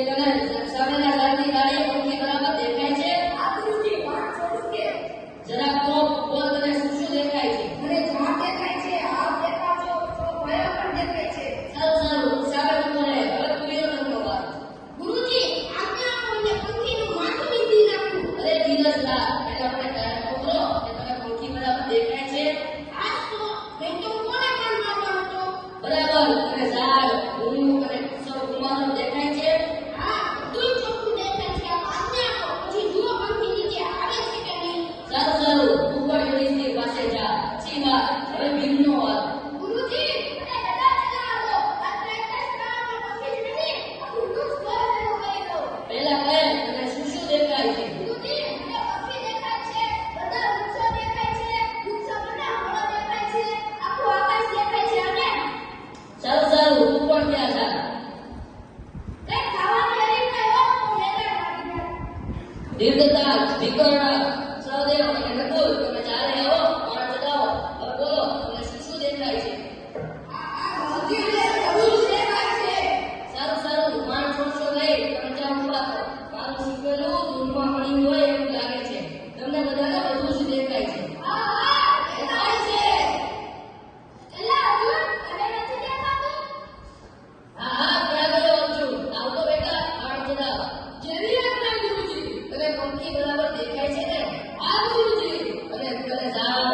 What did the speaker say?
તને સામેના ઝાડની ડાળીએ પંખી બરાબર દેખાય છે? આ ગુરુજી વાત છોડું કે જરાક તો બોલ, તને શું શું દેખાય છે? મને ઝાડ દેખાય છે, આપ દેખાજો તો ભયંકર દેખાય છે. સારું સારું, સાગર તું મને હવે તું બીજો નંબર વાત. ગુરુજી આજ્ઞા આપો ને પંખીનું માથું વીંધી નાખું. અરે ધીરજ રાખ, એટલે આપણે ડાયરેક્ટ પકડો કે તને પંખી બરાબર દેખાય છે? આજ તો મેં તો કોને કાન મારવાનો હતો. બરાબર, તને ઝાડ, ભૂંડ અને સૌ ગુમાવવાનું દેખાય છે? હા, બધું ચોખ્ખું દેખાય છે. આપ આજ્ઞા આપો પછી જુઓ પંખી નીચે આવે છે કે નહીં. સારું સારું, તું પણ યોગેશની પાસે જા. પછી વાત, હવે ભીમનો વાત. ગુરુજી મને બધા જણાવો. આ પ્રેક્ટિસ કરવામાં પંખી જ નહીં, આખું વૃક્ષ ભરેલું કરી દો. પહેલા કહે, તને શું શું દેખાય છે? ગુરુજી મને પંખી દેખાય છે, બધા વૃક્ષો દેખાય છે, વૃક્ષો બધા ફળો દેખાય છે, આખું આકાશ દેખાય છે અને સારું સારું, તું પણ ત્યાં જા. કંઈક ખાવાની હરીફાઈ હોય તો મેદાન આવી જાય. દીર્ઘતા, વિકર્ણ, સહદેવ અને નકુલ, તમે ચારે આવો, મારા ચગાવો. હવે બોલો, તમને શું શું દેખાય છે? સારું સારું, માણ છોડશો નહીં, તમે જ્યાં ઊભા છો. મારું શીખવેલું દૂધમાં પડ્યું હોય એવું લાગે છે. તમને બધાને બધું જ દેખાય છે. હા હા, ક્યાં ગયો અર્જુન? આવતો બેટા, માણ ચગાવ. તને પંખી બરાબર દેખાય છે ને? અને તને ઝાડ,